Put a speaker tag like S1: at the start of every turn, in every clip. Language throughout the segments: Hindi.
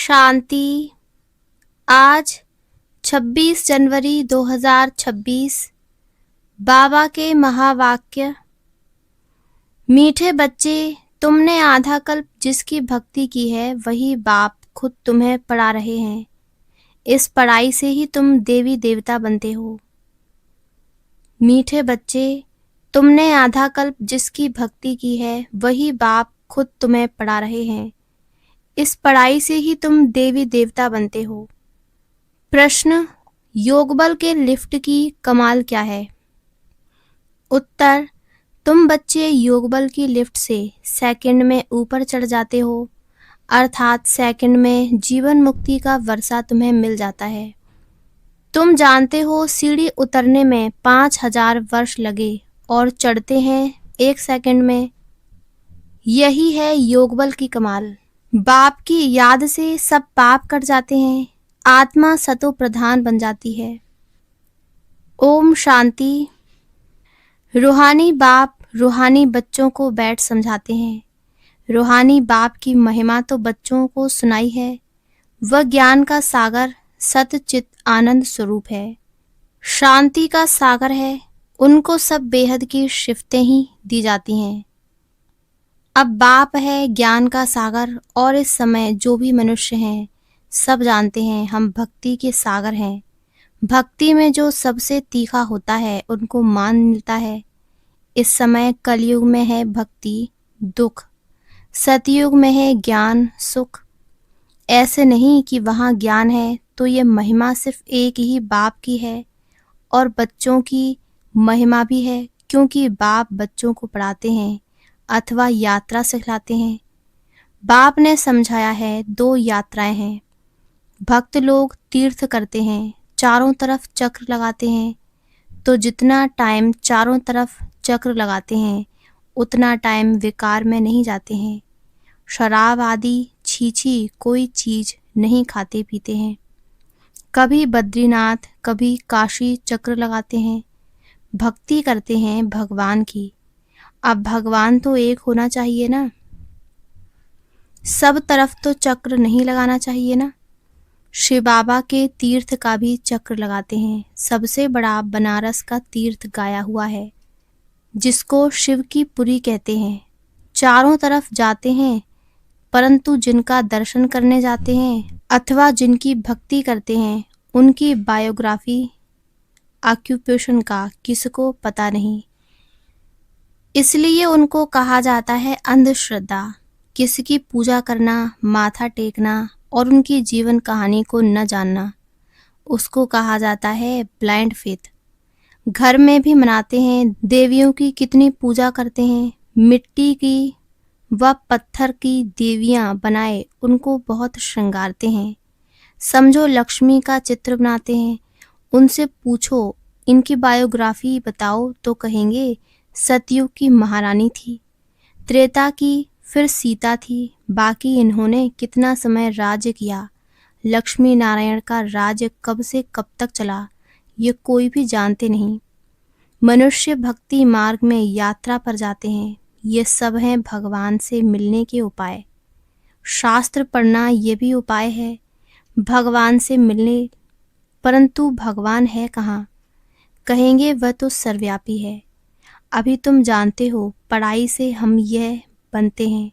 S1: शांति। आज 26 जनवरी 2026। बाबा के महावाक्य। मीठे बच्चे, तुमने आधा कल्प जिसकी भक्ति की है वही बाप खुद तुम्हें पढ़ा रहे हैं। इस पढ़ाई से ही तुम देवी देवता बनते हो। मीठे बच्चे, तुमने आधा कल्प जिसकी भक्ति की है वही बाप खुद तुम्हें पढ़ा रहे हैं। इस पढ़ाई से ही तुम देवी देवता बनते हो। प्रश्न: योगबल के लिफ्ट की कमाल क्या है? उत्तर: तुम बच्चे योगबल की लिफ्ट से सेकंड में ऊपर चढ़ जाते हो, अर्थात सेकंड में जीवन मुक्ति का वर्षा तुम्हें मिल जाता है। तुम जानते हो सीढ़ी उतरने में 5000 वर्ष लगे और चढ़ते हैं 1 सेकंड में। यही है योगबल की कमाल। बाप की याद से सब पाप कट जाते हैं, आत्मा सतो प्रधान बन जाती है। ओम शांति। रूहानी बाप रूहानी बच्चों को बैठ समझाते हैं। रूहानी बाप की महिमा तो बच्चों को सुनाई है। वह ज्ञान का सागर सत चित आनंद स्वरूप है, शांति का सागर है। उनको सब बेहद की शिफ्तें ही दी जाती हैं। अब बाप है ज्ञान का सागर, और इस समय जो भी मनुष्य हैं सब जानते हैं हम भक्ति के सागर हैं। भक्ति में जो सबसे तीखा होता है उनको मान मिलता है। इस समय कलयुग में है भक्ति दुख, सतयुग में है ज्ञान सुख। ऐसे नहीं कि वहाँ ज्ञान है तो ये महिमा सिर्फ एक ही बाप की है, और बच्चों की महिमा भी है, क्योंकि बाप बच्चों को पढ़ाते हैं अथवा यात्रा सिखलाते हैं। बाप ने समझाया है 2 यात्राएं हैं। भक्त लोग तीर्थ करते हैं, चारों तरफ चक्र लगाते हैं, तो जितना टाइम चारों तरफ चक्र लगाते हैं उतना टाइम विकार में नहीं जाते हैं। शराब आदि छीछी कोई चीज नहीं खाते पीते हैं। कभी बद्रीनाथ कभी काशी चक्र लगाते हैं। भक्ति करते हैं भगवान की। अब भगवान तो एक होना चाहिए ना, सब तरफ तो चक्र नहीं लगाना चाहिए ना। शिव बाबा के तीर्थ का भी चक्र लगाते हैं। सबसे बड़ा बनारस का तीर्थ गाया हुआ है, जिसको शिव की पुरी कहते हैं। चारों तरफ जाते हैं, परंतु जिनका दर्शन करने जाते हैं अथवा जिनकी भक्ति करते हैं उनकी बायोग्राफी ऑक्यूपेशन का किसको पता नहीं। इसलिए उनको कहा जाता है अंधश्रद्धा। किसी पूजा करना, माथा टेकना और उनकी जीवन कहानी को न जानना, उसको कहा जाता है ब्लाइंड फेथ। घर में भी मनाते हैं, देवियों की कितनी पूजा करते हैं। मिट्टी की व पत्थर की देवियां बनाए उनको बहुत श्रृंगारते हैं। समझो लक्ष्मी का चित्र बनाते हैं। उनसे पूछो इनकी बायोग्राफी बताओ तो कहेंगे सतयुग की महारानी थी, त्रेता की फिर सीता थी। बाकी इन्होंने कितना समय राज्य किया, लक्ष्मी नारायण का राज्य कब से कब तक चला, ये कोई भी जानते नहीं। मनुष्य भक्ति मार्ग में यात्रा पर जाते हैं। ये सब हैं भगवान से मिलने के उपाय। शास्त्र पढ़ना ये भी उपाय है भगवान से मिलने, परंतु भगवान है कहाँ? कहेंगे वह तो सर्वव्यापी है। अभी तुम जानते हो पढ़ाई से हम यह बनते हैं।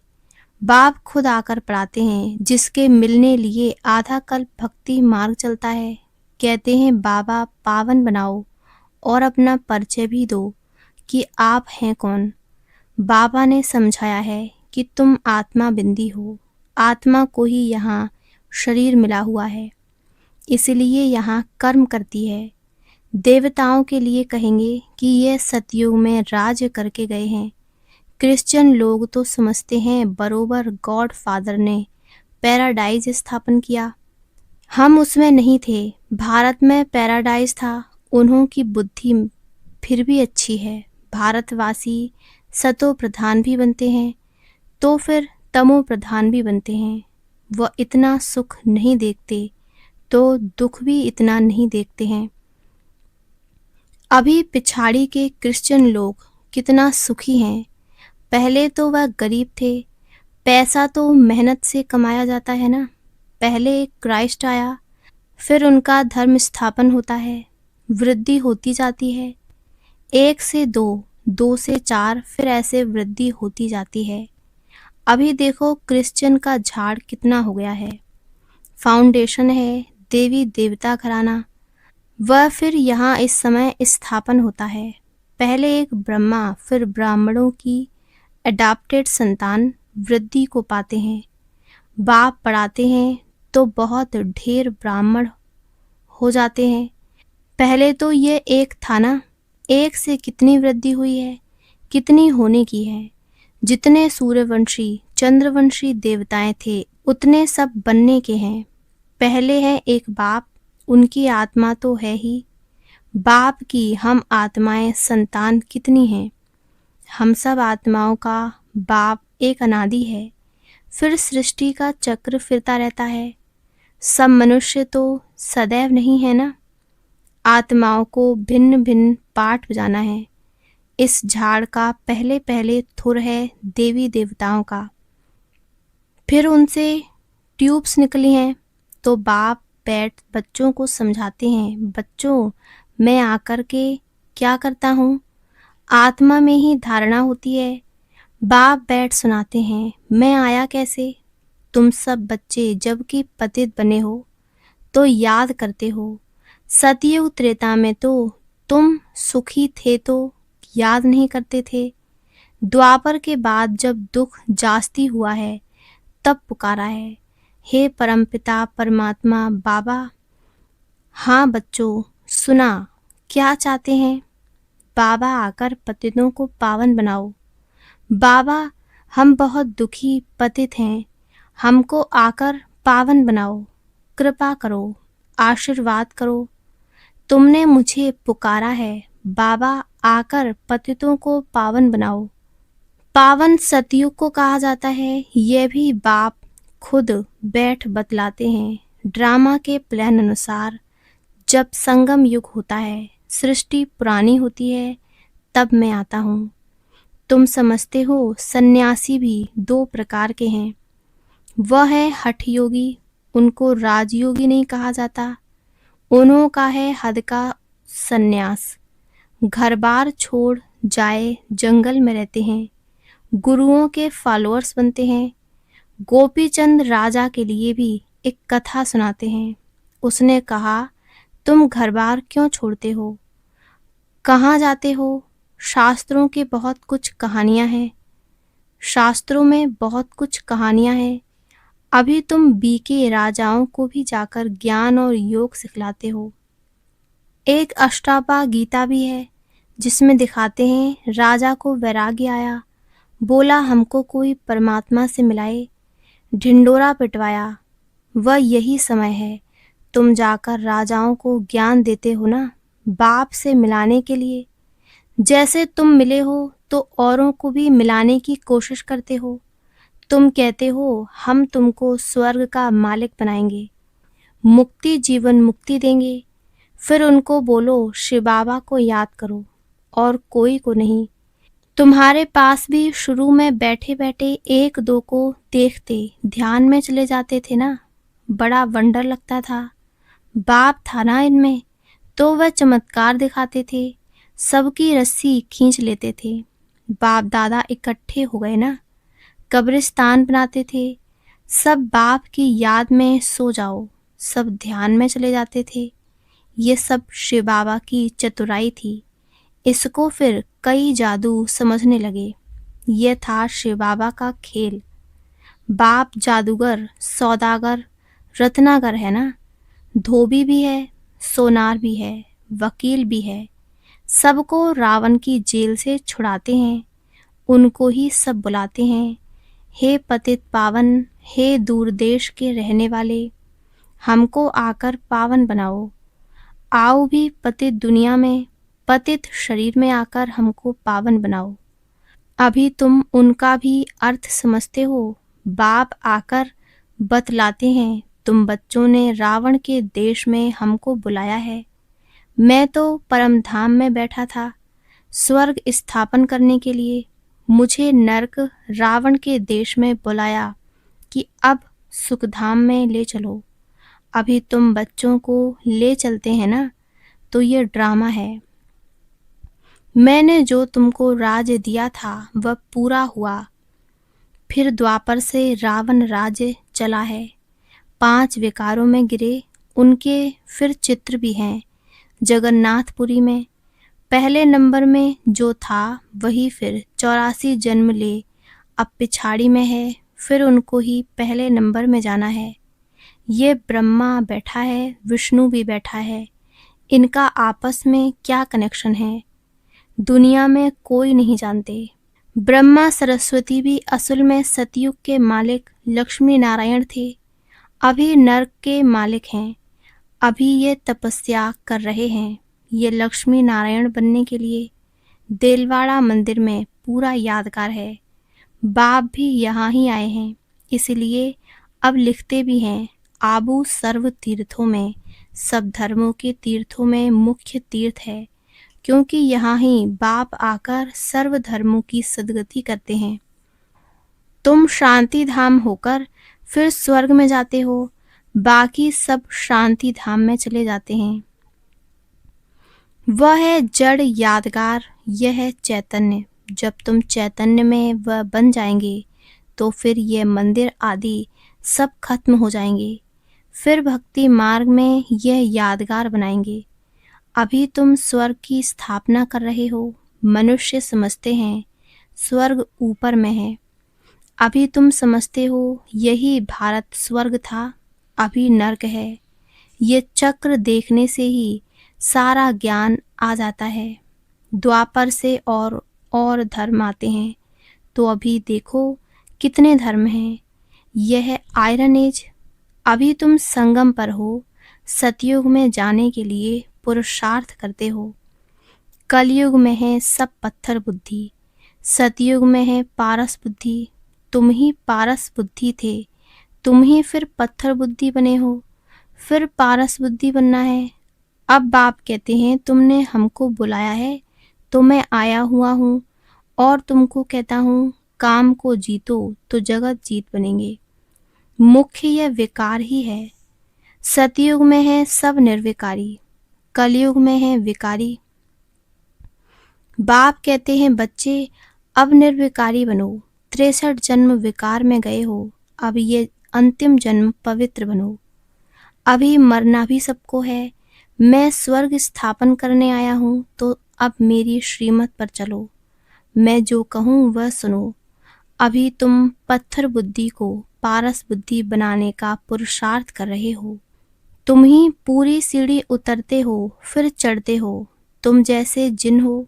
S1: बाप खुद आकर पढ़ाते हैं, जिसके मिलने लिए आधा कल्प भक्ति मार्ग चलता है। कहते हैं बाबा पावन बनाओ और अपना परिचय भी दो कि आप हैं कौन। बाबा ने समझाया है कि तुम आत्मा बिंदी हो। आत्मा को ही यहाँ शरीर मिला हुआ है, इसलिए यहाँ कर्म करती है। देवताओं के लिए कहेंगे कि यह सतयुग में राज्य करके गए हैं। क्रिश्चियन लोग तो समझते हैं बरोबर गॉड फादर ने पैराडाइज स्थापन किया। हम उसमें नहीं थे। भारत में पैराडाइज था। उन्हों की बुद्धि फिर भी अच्छी है। भारतवासी सतो प्रधान भी बनते हैं तो फिर तमो प्रधान भी बनते हैं। वह इतना सुख नहीं देखते तो दुख भी इतना नहीं देखते हैं। अभी पिछाड़ी के क्रिश्चियन लोग कितना सुखी हैं। पहले तो वह गरीब थे। पैसा तो मेहनत से कमाया जाता है ना। पहले एक क्राइस्ट आया, फिर उनका धर्म स्थापन होता है, वृद्धि होती जाती है, 1 से 2, 2 से 4, फिर ऐसे वृद्धि होती जाती है। अभी देखो क्रिश्चियन का झाड़ कितना हो गया है। फाउंडेशन है देवी देवता घराना, वह फिर यहाँ इस समय स्थापन होता है। पहले एक ब्रह्मा, फिर ब्राह्मणों की अडॉप्टेड संतान वृद्धि को पाते हैं। बाप पढ़ाते हैं तो बहुत ढेर ब्राह्मण हो जाते हैं। पहले तो ये एक था ना, एक से कितनी वृद्धि हुई है, कितनी होने की है। जितने सूर्यवंशी चंद्रवंशी देवताएं थे उतने सब बनने के हैं। पहले है एक बाप, उनकी आत्मा तो है ही। बाप की हम आत्माएं संतान कितनी हैं। हम सब आत्माओं का बाप एक अनादि है। फिर सृष्टि का चक्र फिरता रहता है। सब मनुष्य तो सदैव नहीं है ना। आत्माओं को भिन्न भिन्न पाठ बजाना है। इस झाड़ का पहले पहले थुर है देवी देवताओं का, फिर उनसे ट्यूब्स निकली हैं। तो बाप बैठ बच्चों को समझाते हैं, बच्चों मैं आकर के क्या करता हूँ। आत्मा में ही धारणा होती है। बाप बैठ सुनाते हैं, मैं आया कैसे। तुम सब बच्चे जबकि पतित बने हो तो याद करते हो। सतयुग त्रेता में तो तुम सुखी थे तो याद नहीं करते थे। द्वापर के बाद जब दुख जास्ती हुआ है तब पुकारा है, हे परमपिता परमात्मा बाबा। हाँ बच्चों सुना, क्या चाहते हैं। बाबा आकर पतितों को पावन बनाओ। बाबा हम बहुत दुखी पतित हैं, हमको आकर पावन बनाओ। कृपा करो, आशीर्वाद करो। तुमने मुझे पुकारा है, बाबा आकर पतितों को पावन बनाओ। पावन सतयुग को कहा जाता है। यह भी बाप खुद बैठ बतलाते हैं। ड्रामा के प्लान अनुसार जब संगम युग होता है, सृष्टि पुरानी होती है, तब मैं आता हूँ। तुम समझते हो सन्यासी भी 2 प्रकार के हैं। वह है हठ योगी, उनको राजयोगी नहीं कहा जाता। उन्हों का है हद का सन्यास, घर बार छोड़ जाए जंगल में रहते हैं, गुरुओं के फॉलोअर्स बनते हैं। गोपी चंद राजा के लिए भी एक कथा सुनाते हैं। उसने कहा, तुम घर बार क्यों छोड़ते हो, कहाँ जाते हो। शास्त्रों के बहुत कुछ कहानियां हैं, शास्त्रों में बहुत कुछ कहानियां हैं। अभी तुम बीके राजाओं को भी जाकर ज्ञान और योग सिखलाते हो। एक अष्टापा गीता भी है जिसमें दिखाते हैं राजा को वैराग्य आया, बोला हमको कोई परमात्मा से मिलाए, ढिंडोरा पिटवाया। वह यही समय है, तुम जाकर राजाओं को ज्ञान देते हो ना, बाप से मिलाने के लिए। जैसे तुम मिले हो तो औरों को भी मिलाने की कोशिश करते हो। तुम कहते हो हम तुमको स्वर्ग का मालिक बनाएंगे, मुक्ति जीवन मुक्ति देंगे। फिर उनको बोलो शिव बाबा को याद करो और कोई को नहीं। तुम्हारे पास भी शुरू में बैठे बैठे 1-2 को देखते ध्यान में चले जाते थे ना, बड़ा वंडर लगता था। बाप था ना इनमें, तो वह चमत्कार दिखाते थे, सबकी रस्सी खींच लेते थे। बाप दादा इकट्ठे हो गए ना, कब्रिस्तान बनाते थे। सब बाप की याद में सो जाओ, सब ध्यान में चले जाते थे। ये सब शिव बाबा की चतुराई थी। इसको फिर कई जादू समझने लगे। ये था शिव बाबा का खेल। बाप जादूगर, सौदागर, रत्नागर है ना, धोबी भी है, सोनार भी है, वकील भी है। सबको रावण की जेल से छुड़ाते हैं। उनको ही सब बुलाते हैं, हे पतित पावन, हे दूर देश के रहने वाले, हमको आकर पावन बनाओ। आओ भी पतित दुनिया में, पतित शरीर में आकर हमको पावन बनाओ। अभी तुम उनका भी अर्थ समझते हो। बाप आकर बतलाते हैं, तुम बच्चों ने रावण के देश में हमको बुलाया है। मैं तो परम धाम में बैठा था स्वर्ग स्थापन करने के लिए। मुझे नरक रावण के देश में बुलाया कि अब सुखधाम में ले चलो। अभी तुम बच्चों को ले चलते हैं ना, तो ये ड्रामा है। मैंने जो तुमको राज्य दिया था वह पूरा हुआ। फिर द्वापर से रावण राज्य चला है। 5 विकारों में गिरे, उनके फिर चित्र भी हैं जगन्नाथपुरी में। पहले नंबर में जो था वही फिर 84 जन्म ले अब पिछाड़ी में है, फिर उनको ही पहले नंबर में जाना है। ये ब्रह्मा बैठा है, विष्णु भी बैठा है, इनका आपस में क्या कनेक्शन है दुनिया में कोई नहीं जानते। ब्रह्मा सरस्वती भी असल में सतयुग के मालिक लक्ष्मी नारायण थे, अभी नर्क के मालिक हैं। अभी ये तपस्या कर रहे हैं ये लक्ष्मी नारायण बनने के लिए। देलवाड़ा मंदिर में पूरा यादगार है। बाप भी यहाँ ही आए हैं, इसलिए अब लिखते भी हैं आबू सर्व तीर्थों में, सब धर्मों के तीर्थों में मुख्य तीर्थ है, क्योंकि यहाँ ही बाप आकर सर्व धर्मों की सद्गति करते हैं। तुम शांति धाम होकर फिर स्वर्ग में जाते हो, बाकी सब शांति धाम में चले जाते हैं। वह है जड़ यादगार, यह है चैतन्य। जब तुम चैतन्य में वह बन जाएंगे तो फिर ये मंदिर आदि सब खत्म हो जाएंगे। फिर भक्ति मार्ग में यह यादगार बनाएंगे। अभी तुम स्वर्ग की स्थापना कर रहे हो। मनुष्य समझते हैं स्वर्ग ऊपर में है, अभी तुम समझते हो यही भारत स्वर्ग था, अभी नर्क है। ये चक्र देखने से ही सारा ज्ञान आ जाता है। द्वापर से और धर्म आते हैं, तो अभी देखो कितने धर्म हैं। यह है आयरन एज। अभी तुम संगम पर हो, सतयुग में जाने के लिए पुरुषार्थ करते हो। कलयुग में है सब पत्थर बुद्धि, सतयुग में है पारस बुद्धि। तुम ही पारस बुद्धि थे, तुम ही फिर पत्थर बुद्धि बने हो, फिर पारस बुद्धि बनना है। अब बाप कहते हैं तुमने हमको बुलाया है तो मैं आया हुआ हूँ, और तुमको कहता हूँ काम को जीतो तो जगत जीत बनेंगे। मुख्य यह विकार ही है। सतयुग में है सब निर्विकारी, कलयुग में है विकारी। बाप कहते हैं बच्चे अब निर्विकारी बनो। 63 जन्म विकार में गए हो, अब ये अंतिम जन्म पवित्र बनो। अभी मरना भी सबको है। मैं स्वर्ग स्थापन करने आया हूँ, तो अब मेरी श्रीमत पर चलो। मैं जो कहूँ वह सुनो। अभी तुम पत्थर बुद्धि को पारस बुद्धि बनाने का पुरुषार्थ कर रहे हो। तुम ही पूरी सीढ़ी उतरते हो फिर चढ़ते हो। तुम जैसे जिन हो।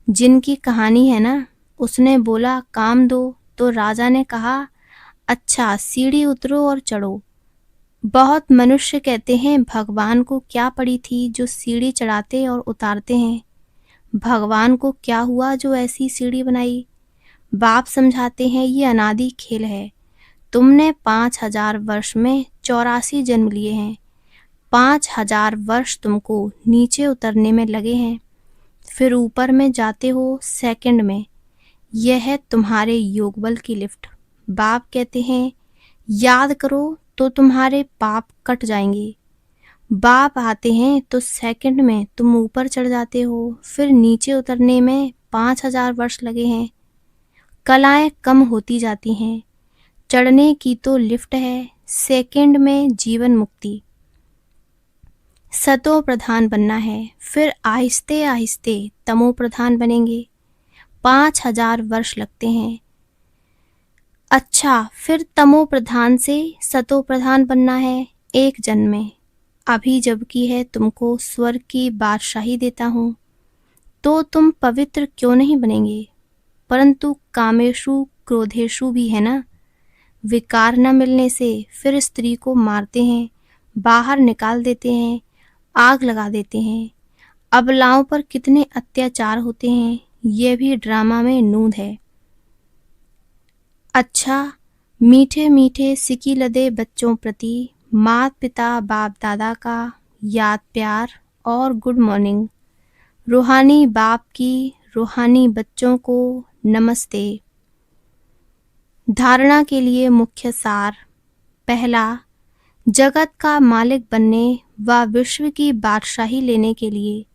S1: जिन की कहानी है ना, उसने बोला काम दो, तो राजा ने कहा अच्छा सीढ़ी उतरो और चढ़ो। बहुत मनुष्य कहते हैं भगवान को क्या पड़ी थी जो सीढ़ी चढ़ाते और उतारते हैं। भगवान को क्या हुआ जो ऐसी सीढ़ी बनाई। बाप समझाते हैं ये अनादि खेल है। तुमने 5000 वर्ष में 84 जन्म लिए हैं। 5000 वर्ष तुमको नीचे उतरने में लगे हैं, फिर ऊपर में जाते हो सेकंड में। यह है तुम्हारे योगबल की लिफ्ट। बाप कहते हैं याद करो तो तुम्हारे पाप कट जाएंगे। बाप आते हैं तो सेकंड में तुम ऊपर चढ़ जाते हो, फिर नीचे उतरने में 5000 वर्ष लगे हैं। कलाएं कम होती जाती हैं। चढ़ने की तो लिफ्ट है, सेकंड में जीवन मुक्ति। सतो प्रधान बनना है, फिर आहिस्ते आहिस्ते तमो प्रधान बनेंगे। 5000 वर्ष लगते हैं। अच्छा, फिर तमो प्रधान से सतो प्रधान बनना है एक जन्म में। अभी जबकि है तुमको स्वर्ग की बादशाही देता हूँ, तो तुम पवित्र क्यों नहीं बनेंगे। परंतु कामेशु क्रोधेशु भी है ना। विकार न मिलने से फिर स्त्री को मारते हैं, बाहर निकाल देते हैं, आग लगा देते हैं। अबलाओं पर कितने अत्याचार होते हैं, यह भी ड्रामा में नूंद है। अच्छा, मीठे मीठे सिकी लदे बच्चों प्रति माता पिता बाप दादा का याद प्यार और गुड मॉर्निंग। रूहानी बाप की रूहानी बच्चों को नमस्ते। धारणा के लिए मुख्य सार। पहला, जगत का मालिक बनने व विश्व की बादशाही लेने के लिए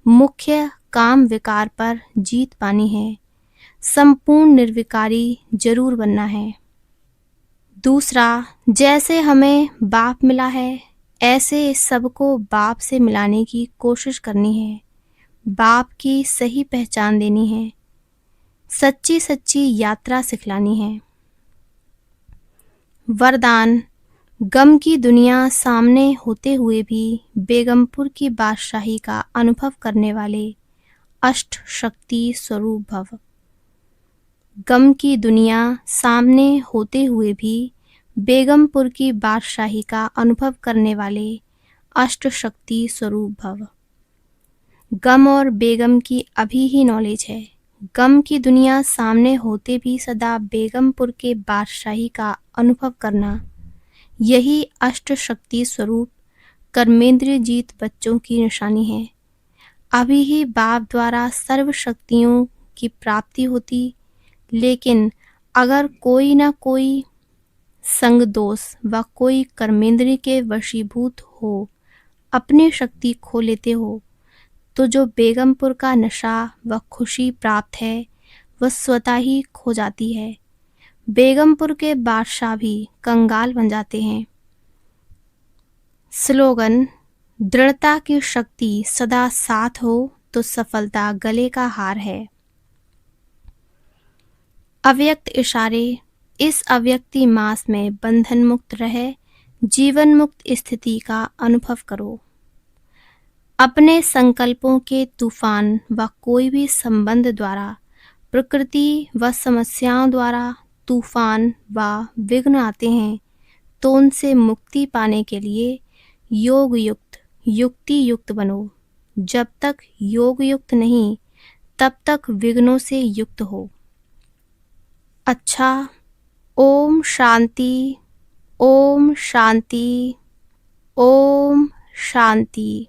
S1: मुख्य काम विकार पर जीत पानी है। संपूर्ण निर्विकारी जरूर बनना है। दूसरा, जैसे हमें बाप मिला है ऐसे सबको बाप से मिलाने की कोशिश करनी है। बाप की सही पहचान देनी है। सच्ची सच्ची यात्रा सिखलानी है। वरदान, गम की दुनिया सामने होते हुए भी बेगमपुर की बादशाही का अनुभव करने वाले अष्ट शक्ति स्वरूप भव। गम की दुनिया सामने होते हुए भी बेगमपुर की बादशाही का अनुभव करने वाले अष्ट शक्ति स्वरूप भव। गम और बेगम की अभी ही नॉलेज है। गम की दुनिया सामने होते भी सदा बेगमपुर के बादशाही का अनुभव करना, यही अष्ट शक्ति स्वरूप कर्मेंद्रिय जीत बच्चों की निशानी है। अभी ही बाप द्वारा सर्व शक्तियों की प्राप्ति होती, लेकिन अगर कोई न कोई संग दोष व कोई कर्मेंद्रिय के वशीभूत हो अपनी शक्ति खो लेते हो, तो जो बेगमपुर का नशा व खुशी प्राप्त है वह स्वतः ही खो जाती है। बेगमपुर के बादशाह भी कंगाल बन जाते हैं। स्लोगन, दृढ़ता की शक्ति सदा साथ हो तो सफलता गले का हार है। अव्यक्त इशारे, इस अव्यक्ति मास में बंधन मुक्त रहे जीवन मुक्त स्थिति का अनुभव करो। अपने संकल्पों के तूफान व कोई भी संबंध द्वारा, प्रकृति व समस्याओं द्वारा तूफान व विघ्न आते हैं, तो उनसे मुक्ति पाने के लिए योग युक्त युक्ति युक्त बनो। जब तक योग युक्त नहीं तब तक विघ्नों से युक्त हो। अच्छा, ओम शांति, ओम शांति, ओम शांति।